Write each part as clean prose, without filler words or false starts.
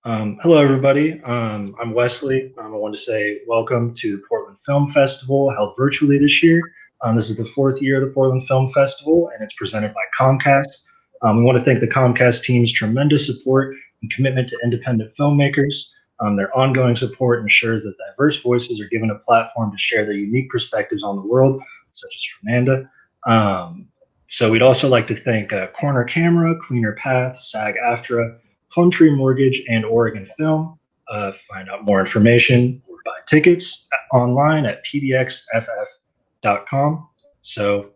Hello, everybody. I'm Wesley. I want to say welcome to the Portland Film Festival held virtually this year. This is the fourth year of the Portland Film Festival, and it's presented by Comcast. We want to thank the Comcast team's tremendous support and commitment to independent filmmakers. Their ongoing support ensures that diverse voices are given a platform to share their unique perspectives on the world, such as Fernanda. Um, so we'd also like to thank Corner Camera, Cleaner Path, SAG-AFTRA, Country Mortgage, and Oregon Film. Find out more information or buy tickets online at pdxff.com. So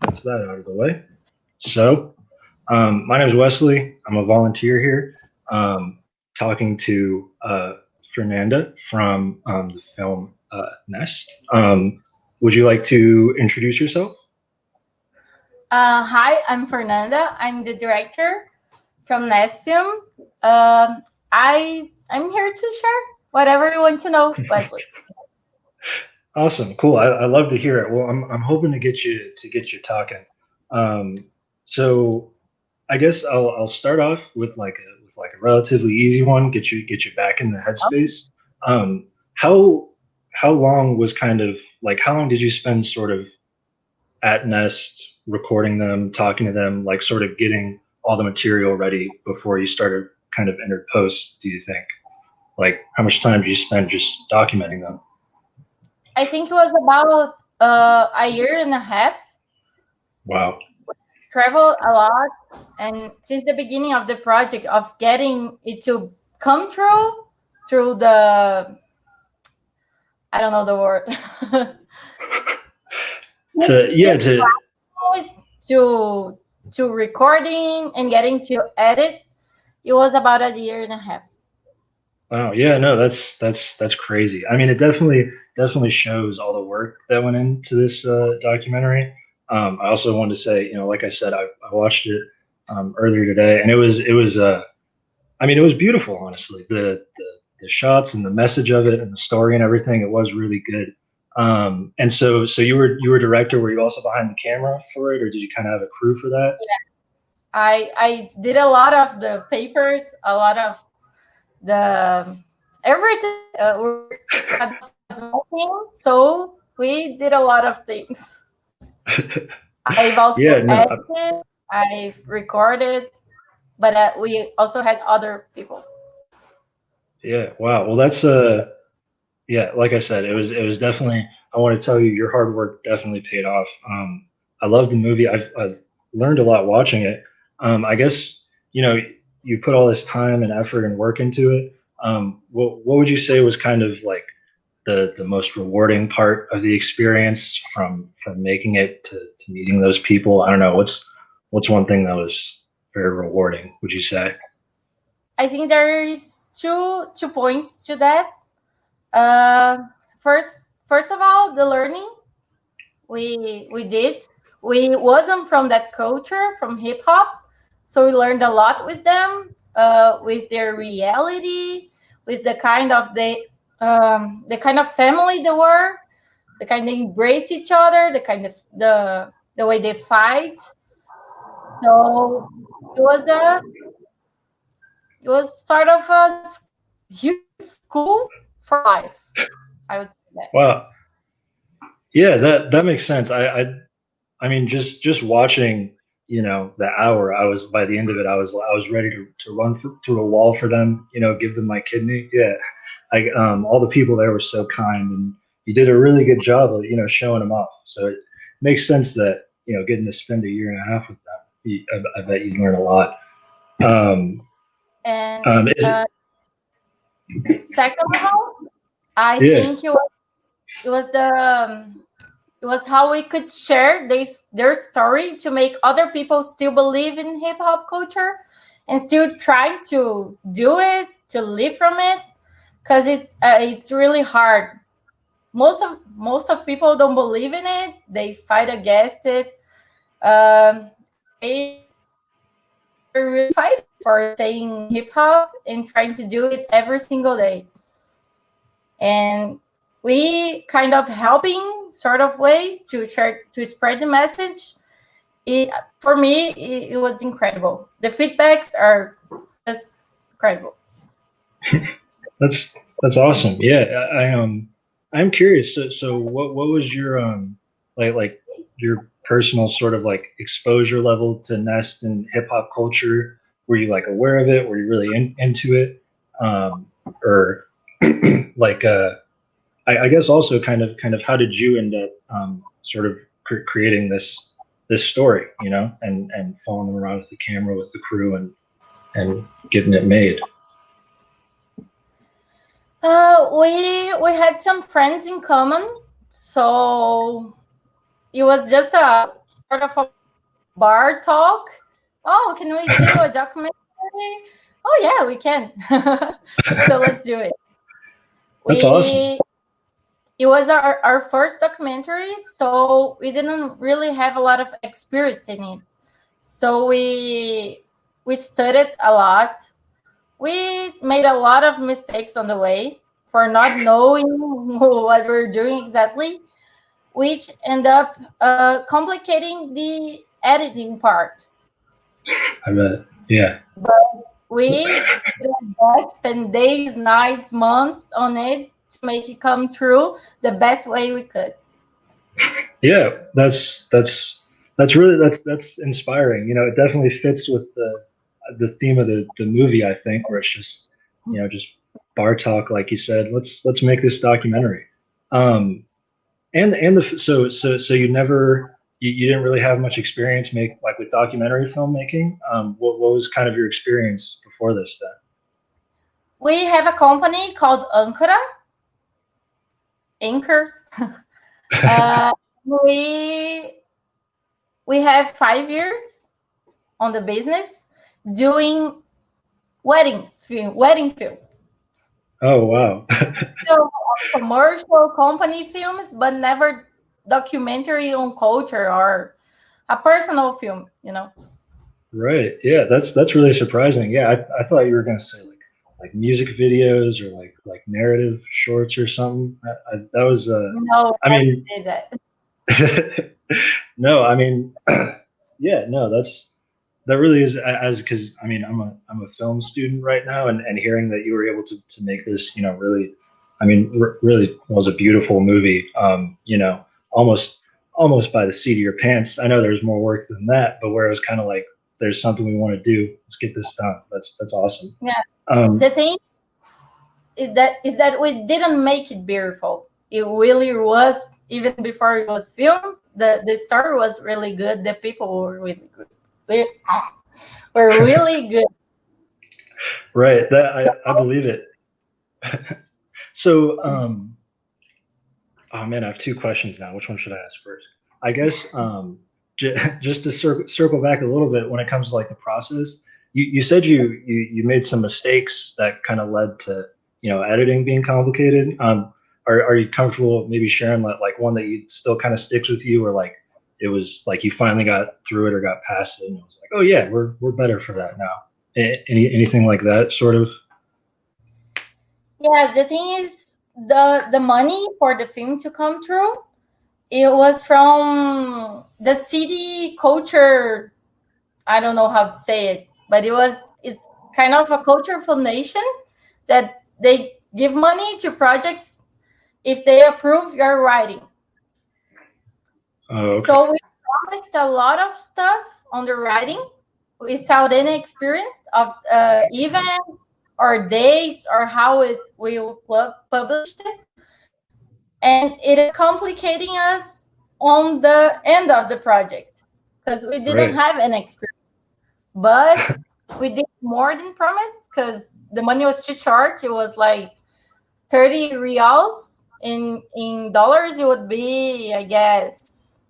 that's that out of the way. So my name is Wesley. I'm a volunteer here, talking to Fernanda from the film N.E.S.T. Would you like to introduce yourself? Hi, I'm Fernanda. I'm the director from N.E.S.T film. I'm here to share whatever you want to know, Wesley. Awesome, cool. I love to hear it. Well, I'm hoping to get you talking. Um, so I guess I'll start off with like a relatively easy one. Get you back in the headspace. Um, how how long was kind of like how long did you spend sort of at Nest recording them, talking to them, like sort of getting all the material ready before you started kind of entered post? Do you think like how much time did you spend just documenting them? I think it was about a year and a half. Wow. Traveled a lot, and since the beginning of the project of getting it to come through the I don't know the word. To yeah to to to recording and getting to edit, it was about a year and a half. Wow, yeah, no, that's crazy. I mean, it definitely shows all the work that went into this documentary. I also wanted to say, like I said, I watched it earlier today, and I mean, it was beautiful, honestly. The shots and the message of it and the story and everything, it was really good. And so you were director. Were you also behind the camera for it, or did you kind of have a crew for that? I did a lot of the papers, a lot of the everything. We had a small team, so we did a lot of things. I've also Yeah, no, edited, I've recorded, but we also had other people. yeah, wow. Well, that's yeah, like I said, it was definitely. I want to tell you, your hard work definitely paid off. I love the movie. I've learned a lot watching it. I guess you know you put all this time and effort and work into it. What would you say was kind of like the most rewarding part of the experience from making it to meeting those people? I don't know. What's one thing that was very rewarding? Would you say? I think there is two points to that. Uh, first, first of all, the learning we did. We wasn't from that culture, from hip hop, so we learned a lot with them, with their reality, with the kind of family they were, the kind they embrace each other, the kind of the way they fight. So it was a it was sort of a huge school for life. I would say that. Well, yeah, that makes sense. I mean, just watching, the hour, I was by the end of it, I was ready to run through a wall for them, give them my kidney. Yeah, all the people there were so kind, and you did a really good job of, showing them off. So it makes sense that, getting to spend a year and a half with them, I bet you learn a lot. Um, And is it, second of all, I yeah, think it was it was how we could share their story to make other people still believe in hip hop culture and still try to do it, to live from it, because it's really hard. Most of people don't believe in it. They fight against it. They are really fighting for staying hip hop and trying to do it every single day. And we kind of helping sort of way to share to spread the message. For me, it was incredible. The feedbacks are just incredible. That's awesome. Yeah, I'm curious. So what was your like your personal sort of like exposure level to Nest and hip hop culture? Were you like aware of it? Were you really into it? Or like I guess also kind of how did you end up sort of creating this story, and following around with the camera with the crew and getting it made? We had some friends in common, so it was just a sort of a bar talk. Oh, can we do a documentary? Oh yeah, we can. So let's do it. That's awesome. We It was our first documentary, so we didn't really have a lot of experience in it. So we studied a lot. We made a lot of mistakes on the way for not knowing what we're doing exactly, which end up complicating the editing part. I bet. Yeah. We spent days, nights, months on it to make it come true the best way we could. Yeah, that's really that's inspiring. It definitely fits with the theme of the movie, I think, where it's just just bar talk, like you said. Let's make this documentary. And so you didn't really have much experience with documentary filmmaking. What was kind of your experience before this then? We have a company called Anchor. uh, we we have 5 years on the business doing wedding films. Oh wow. So commercial company films, but never documentary on culture or a personal film. Right. Yeah, that's really surprising. Yeah, I thought you were gonna say like music videos or like narrative shorts or something. That was No, I mean say that. no, I mean yeah, no, that really is as because I mean I'm a film student right now, and hearing that you were able to make this, really, I mean really was a beautiful movie. Almost almost by the seat of your pants. I know there's more work than that, but where it was kind of like there's something we want to do. Let's get this done. That's awesome. Yeah. Um, The thing is that we didn't make it beautiful. It really was, even before it was filmed. The story was really good. The people were really good. Were really good. right. That I believe it. So, oh man, I have two questions now. Which one should I ask first? I guess just to circle back a little bit when it comes to like the process. You said you made some mistakes that kind of led to editing being complicated. Are you comfortable maybe sharing like one that you still kind of sticks with you, or like it was like you finally got through it or got past it and it was like, oh yeah, we're better for that now. Anything like that sort of? Yeah, the thing is, the money for the film to come through, it was from the city culture. I don't know how to say it, but it's kind of a culture foundation that they give money to projects if they approve your writing. Oh, okay. So we promised a lot of stuff on the writing without any experience of events or dates or how it will published it, and it is complicating us on the end of the project because we didn't Right. have an experience. But we did more than promised because the money was too short. It was like 30 reals in dollars. It would be, I guess,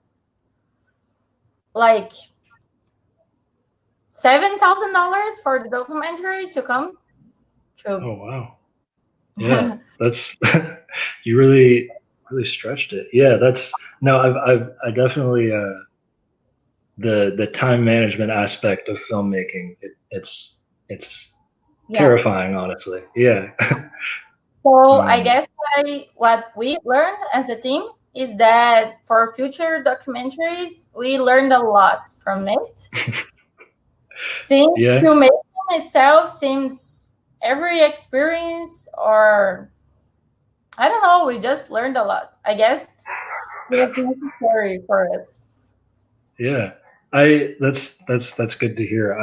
like $7,000 for the documentary to come true. Oh wow. Yeah, that's you really stretched it. Yeah, that's no, I definitely the time management aspect of filmmaking. It's Yeah. terrifying, honestly. Yeah. So I um, guess what we learned as a team is that for future documentaries, we learned a lot from it. Since yeah. filmmaking itself seems every experience, or I don't know, we just learned a lot. I guess it was necessary for us. Yeah, that's good to hear.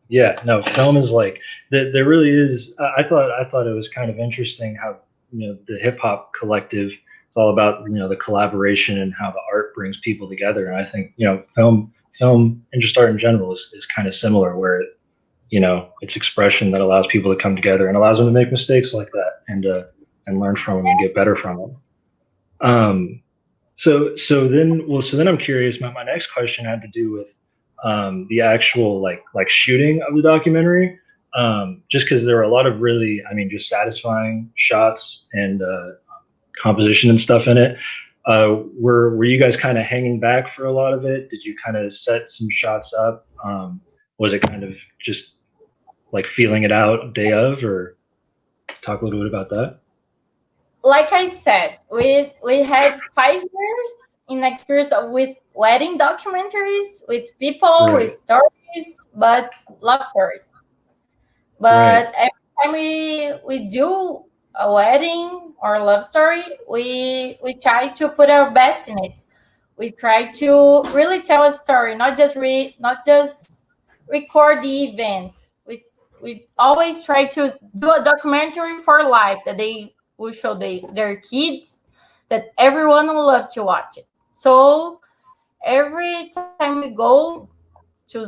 Yeah, no, film is like there really is. I thought it was kind of interesting how the hip hop collective is all about the collaboration and how the art brings people together. And I think film and just art in general is kind of similar, where it's expression that allows people to come together and allows them to make mistakes like that and learn from them and get better from them. Um, so then I'm curious. My next question had to do with the actual like shooting of the documentary. Just because there were a lot of really, I mean, just satisfying shots and composition and stuff in it. Were you guys kind of hanging back for a lot of it? Did you kind of set some shots up? Was it kind of just like feeling it out day of, or talk a little bit about that? Like I said, we had 5 years in experience with wedding documentaries, with people, with Right, stories, but love stories. right, But every time we do a wedding or a love story, we try to put our best in it. We try to really tell a story, not just record the event. We always try to do a documentary for life that they will show their kids, that everyone will love to watch it. So every time we go to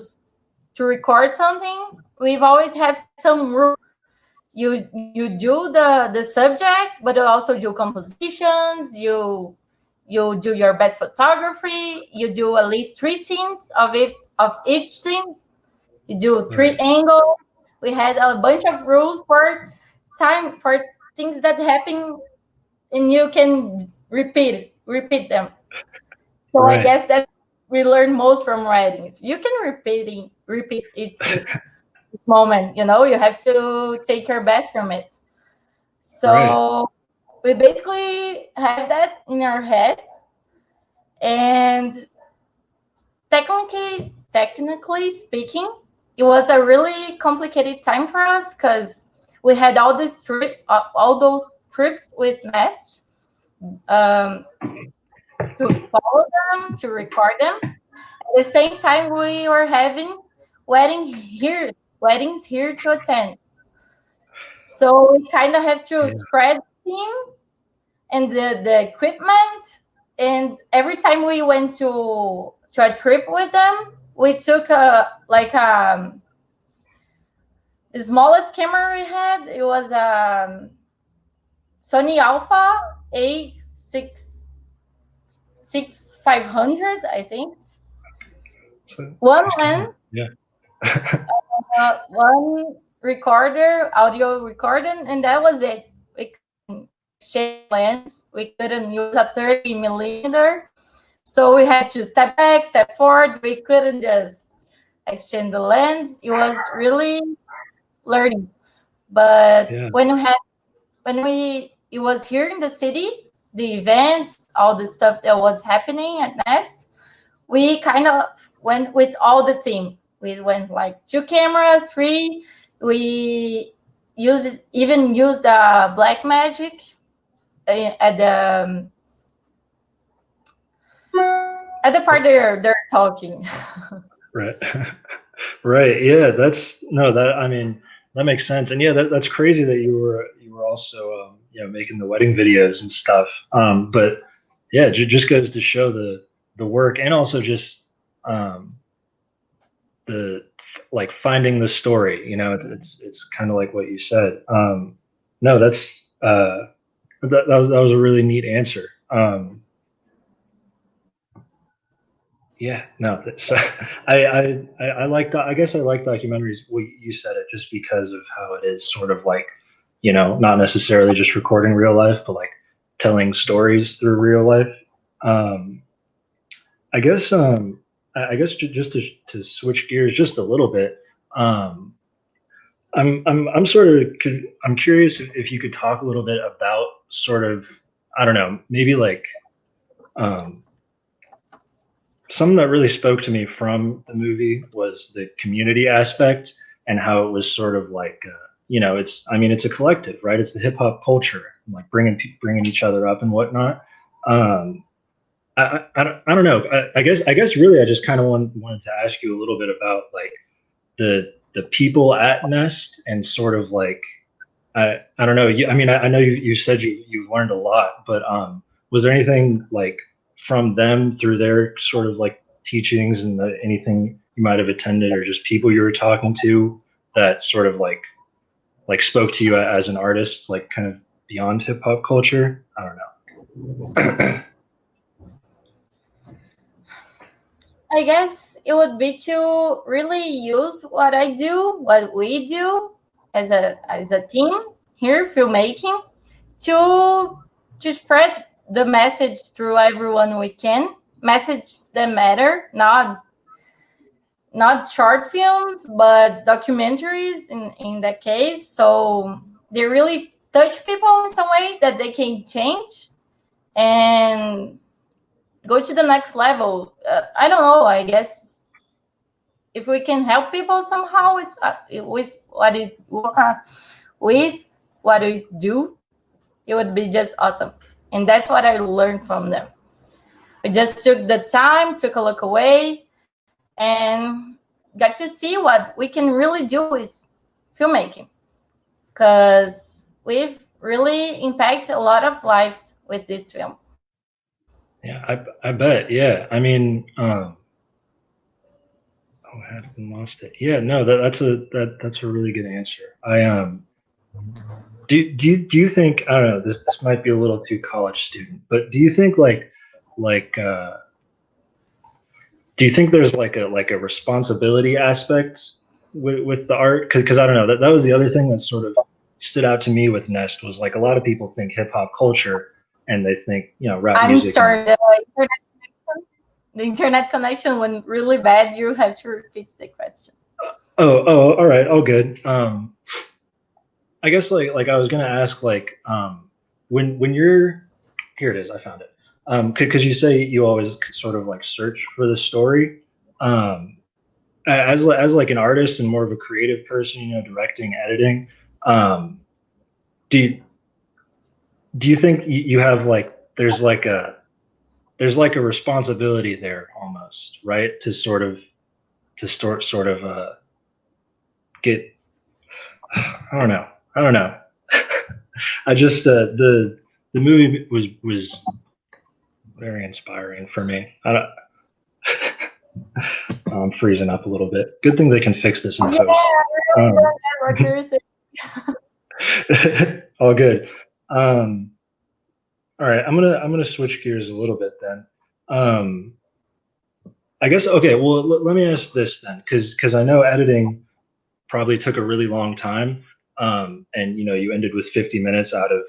to record something, we've always have some rules. You do the subject, but you also do compositions. You do your best photography. You do at least 3 scenes of each scene. You do three right, angles. We had a bunch of rules for things that happen, and you can repeat them. So I right. guess that we learn most from writings. You can repeat each moment. You have to take your best from it. Right. So we basically have that in our heads, and technically speaking, it was a really complicated time for us because we had all those trips with N.E.S.T, to follow them, to record them. At the same time, we were having weddings here to attend. So we kind of have to Yeah. spread the team and the equipment. And every time we went to a trip with them, we took the smallest camera we had. It was Sony Alpha A6500, I think. So One nice lens, camera. Yeah. one recorder, audio recording, and that was it. We couldn't exchange lens. We couldn't use a 30 millimeter. So we had to step back, step forward. We couldn't just exchange the lens. It was really learning. But Yeah. when we it was here in the city, the event, all the stuff that was happening at Nest, we kind of went with all the team. We went like 2 cameras, three. We even used the black magic at the part they're talking. Right. Right. Yeah. That's no. That I mean, that makes sense. And yeah, that's crazy that you were also making the wedding videos and stuff. But yeah, it just goes to show the work and also just um, the like finding the story. It's kind of like what you said. No, that was a really neat answer. Yeah, no, that's, I like that. I guess I like documentaries. Well, you said it just because of how it is sort of like, not necessarily just recording real life, but like telling stories through real life. Um, I guess, I guess just to switch gears just a little bit. Um, I'm sort of, I'm curious if you could talk a little bit about sort of, I don't know, maybe like, um, something that really spoke to me from the movie was the community aspect and how it was sort of like, it's, I mean, it's a collective, right? It's the hip hop culture, like bringing each other up and whatnot. Um, I don't know. I guess really I just kind of wanted to ask you a little bit about like the people at Nest and sort of like I don't know. I mean, I know you said you've learned a lot, but was there anything like from them through their sort of like teachings and anything you might have attended or just people you were talking to that sort of like spoke to you as an artist, like kind of beyond hip hop culture? I don't know. I guess it would be to really use what I do, what we do as a team here, filmmaking, to spread the message through everyone we can. Messages that matter, not short films, but documentaries in that case. So they really touch people in some way that they can change and go to the next level. I don't know. I guess if we can help people somehow with with what we do, it would be just awesome. And that's what I learned from them. We just took the time, took a look away, and got to see what we can really do with filmmaking. Because we've really impacted a lot of lives with this film. Yeah, I bet. Yeah, I mean, oh, I haven't lost it. Yeah, no, that's a really good answer. I do you think, I don't know, this might be a little too college student, but do you think like do you think there's like a responsibility aspect with the art? Because I don't know, that was the other thing that sort of stood out to me with Nest was like a lot of people think hip hop culture and they think rap I'm music and sorry, the internet connection went really bad. You have to repeat the question. oh all right, all good. I guess like I was gonna ask like when you're here it is, I found it. Because you say you always sort of like search for the story. Um, as like an artist and more of a creative person, directing, editing. Um, do you, do you think you have like there's like a responsibility there almost, right? To sort of get I don't know. I just the movie was very inspiring for me. I don't, I'm freezing up a little bit. Good thing they can fix this in Yeah, post. I really Um, what you're saying. all good. Um, all right, I'm gonna switch gears a little bit then. Um, I guess okay. Well, let me ask this then, because I know editing probably took a really long time, and you ended with 50 minutes out of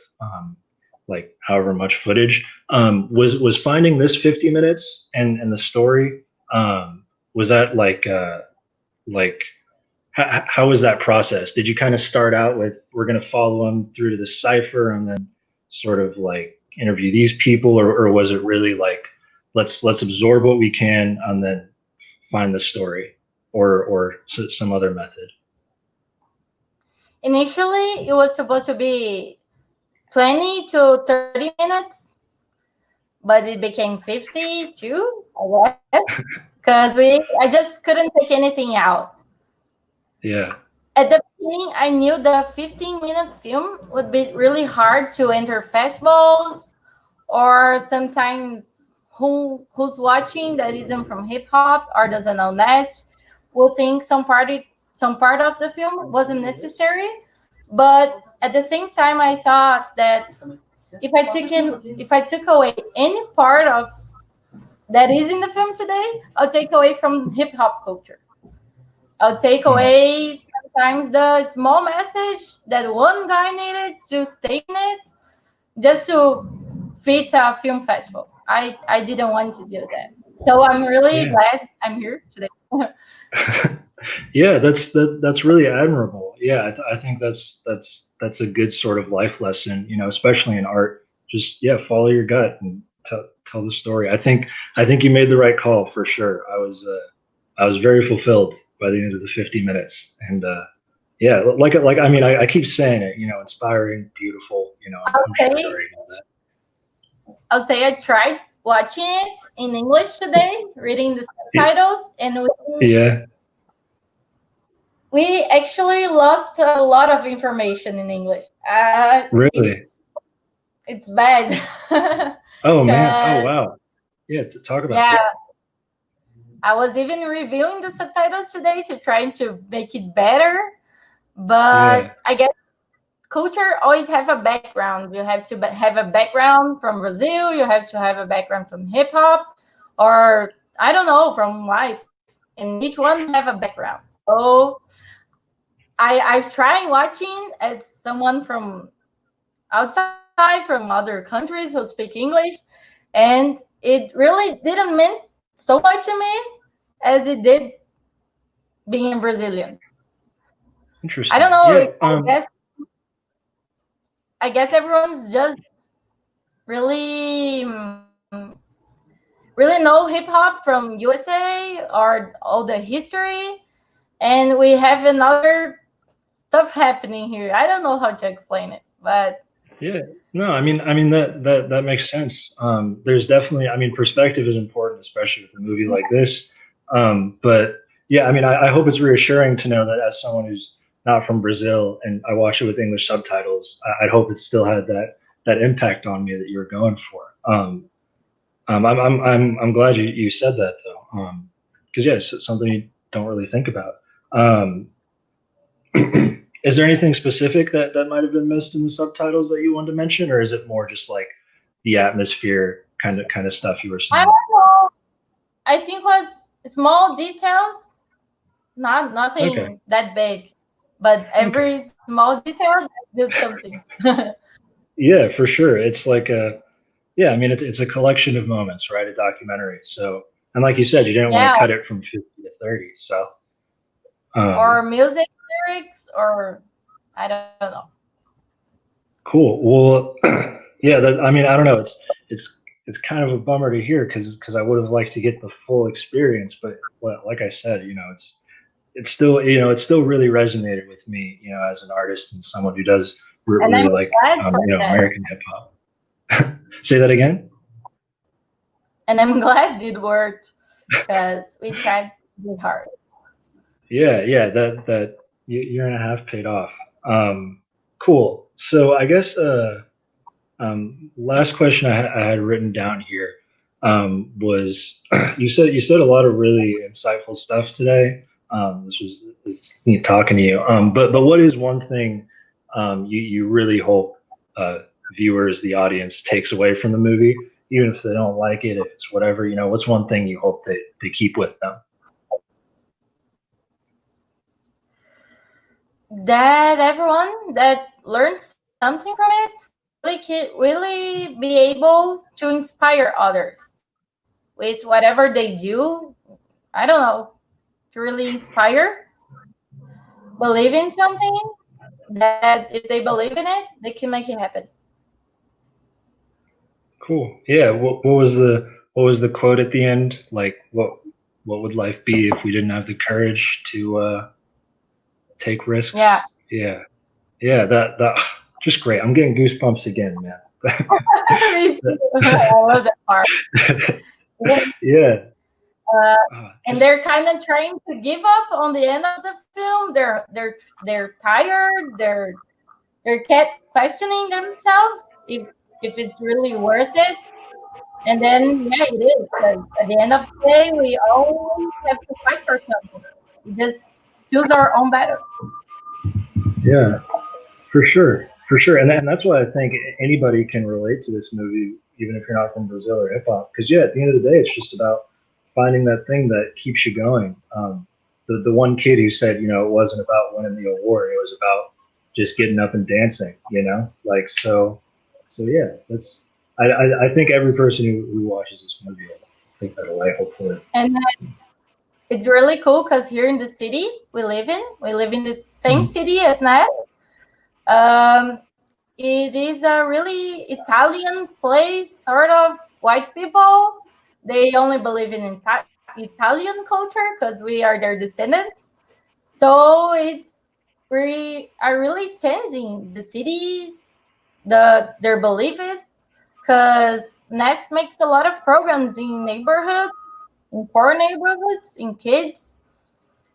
like however much footage. Was finding this 50 minutes and the story was that like how was that process? Did you kind of start out with we're going to follow them through to the cipher and then sort of like interview these people, or was it really like let's absorb what we can and then find the story, or some other method? Initially, it was supposed to be 20 to 30 minutes, but it became 52, I guess, because I just couldn't take anything out. Yeah. At the beginning, I knew the 15-minute film would be really hard to enter festivals, or sometimes who's watching that isn't from hip hop or doesn't know N.E.S.T will think some part of the film wasn't necessary. But at the same time, I thought that if I took away any part of that is in the film today, I'll take away from hip hop culture. I'll take Mm. away sometimes the small message that one guy needed to stay in it just to fit a film festival. I didn't want to do that. So I'm really Yeah. glad I'm here today. Yeah, that's really admirable. Yeah, I think that's a good sort of life lesson, especially in art. Just yeah, follow your gut and tell the story. I think you made the right call for sure. I was very fulfilled by the end of the 50 minutes. And yeah, like I mean, I keep saying it, inspiring, beautiful. I'll I'm sure you say already know that. I'll say I tried watching it in English today, reading the subtitles, and Yeah, we actually lost a lot of information in English. really. It's bad. Oh man. Oh 'Cause, wow. Yeah, to talk about yeah, that. I was even reviewing the subtitles today to try to make it better. But Yeah, I guess culture always have a background. You have to have a background from Brazil. You have to have a background from hip hop, or I don't know, from life. And each one have a background. So I've tried watching as someone from outside, from other countries who speak English, and it really didn't mean so much to me as it did being Brazilian. I don't interesting. know. Yeah. I guess everyone's just really really know hip hop from USA or all the history, and we have another stuff happening here. I don't know how to explain it, but Yeah. No, I mean that makes sense. There's definitely, I mean, perspective is important, especially with a movie like this. But yeah, I mean, I hope it's reassuring to know that as someone who's not from Brazil and I watch it with English subtitles, I hope it still had that impact on me that you were going for. I'm glad you said that though, because yeah, it's something you don't really think about. Um, is there anything specific that might have been missed in the subtitles that you wanted to mention, or is it more just like the atmosphere kind of stuff you were I saying? don't know. I think was small details, not Okay, nothing that big, but okay, every small detail did something. yeah, for sure. It's like a yeah. I mean, it's a collection of moments, right? A documentary. So, and like you said, you didn't want Yeah, to cut it from 50 to 30. So, um, or music lyrics, or I don't know. cool. Well, yeah. I mean, I don't know. It's kind of a bummer to hear because I would have liked to get the full experience, but well, like I said, it's still it still really resonated with me, as an artist and someone who does And I'm really like glad for that. American hip hop. Say that again. And I'm glad it worked because we tried really hard. Yeah, yeah, that year and a half paid off. Cool. So I guess last question I had written down here was you said a lot of really insightful stuff today. This was neat talking to you. But what is one thing you really hope viewers, the audience, takes away from the movie, even if they don't like it, if it's whatever, what's one thing you hope they keep with them? That everyone that learns something from it really be able to inspire others with whatever they do. I don't know, to really inspire, believe in something that if they believe in it, they can make it happen. Cool. Yeah. What was the quote at the end? Like what would life be if we didn't have the courage to take risks? Yeah. Yeah. Yeah. That just great. I'm getting goosebumps again, man. Me too. I love that part. Yeah. Uh, and Just they're kind of trying to give up on the end of the film. They're tired. They're kept questioning themselves if it's really worth it. And then yeah, it is. Because at the end of the day, we always have to fight for something. We just choose our own battle. yeah. For sure, for sure, and that's why I think anybody can relate to this movie, even if you're not from Brazil or hip hop. Because yeah, at the end of the day, it's just about finding that thing that keeps you going. The one kid who said, it wasn't about winning the award; it was about just getting up and dancing. Like so yeah. That's I think every person who watches this movie will take that away. Hopefully. And it's really cool because here in the city we live in the same Mhm. city as Nat. It is a really Italian place, sort of white people. They only believe in Italian culture because we are their descendants. So we are really changing the city, their beliefs, because Nest makes a lot of programs in neighborhoods, in poor neighborhoods, in kids.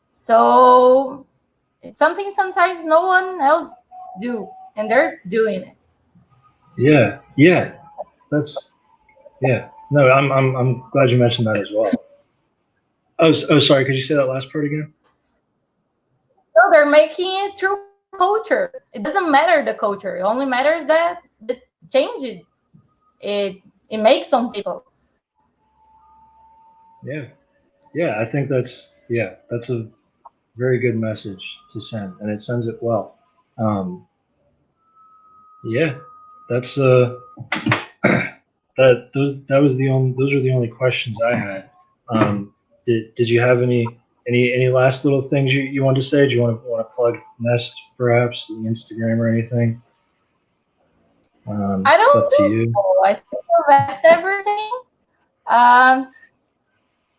So it's something sometimes no one else do, and they're doing it. Yeah, yeah, that's yeah. No, I'm glad you mentioned that as well. Oh, sorry. Could you say that last part again? So they're making it through culture. It doesn't matter the culture. It only matters that the change it makes on people. Yeah, yeah. I think that's a very good message to send, and it sends it well. Um, yeah, that's that was the only those are the only questions I had. Did you have any last little things you want to say? Do you want to plug Nest perhaps the Instagram or anything? I It's don't up to think you. so. I think that's everything. Um,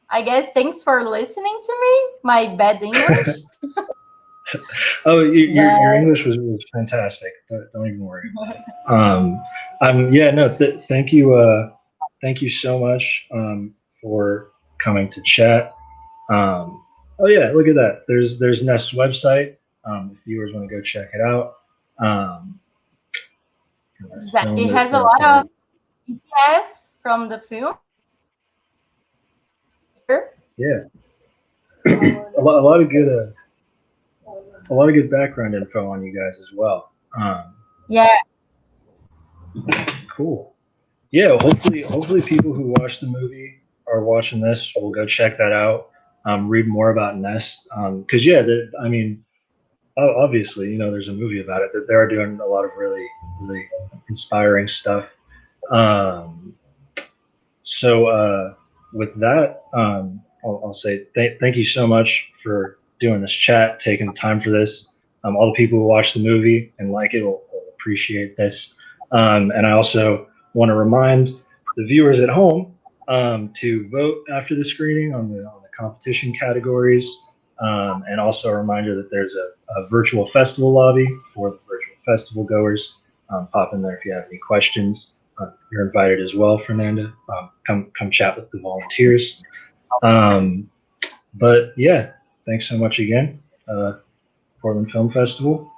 I guess thanks for listening to me. My bad English, Oh, your but English was fantastic. Don't even worry. Um, yeah, no, thank you so much for coming to chat. Oh yeah, look at that. There's Nest's website. If viewers want to go check it out. Um, let's that film it it. has a lot of BTS from the film. Sure. Yeah, a lot of good a lot of good background info on you guys as well. Yeah, Cool. Yeah, hopefully people who watch the movie are watching this will go check that out. Read more about Nest. Because yeah, I mean, obviously, there's a movie about it. That they are doing a lot of really inspiring stuff. Um, so with that, I'll say thank you so much for doing this chat, taking the time for this. All the people who watch the movie and like it will appreciate this. And I also want to remind the viewers at home to vote after the screening on the competition categories. And also a reminder that there's a virtual festival lobby for the virtual festival goers. Pop in there if you have any questions. You're invited as well, Fernanda. Come chat with the volunteers. Um, but yeah, thanks so much again. Portland Film Festival.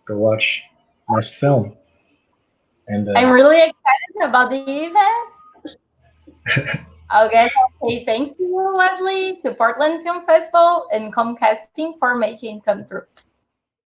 Go watch N.E.S.T film. And I'm really excited about the event. I guess I'll say thanks to you, Leslie, to Portland Film Festival, and Comcast team for making it come through.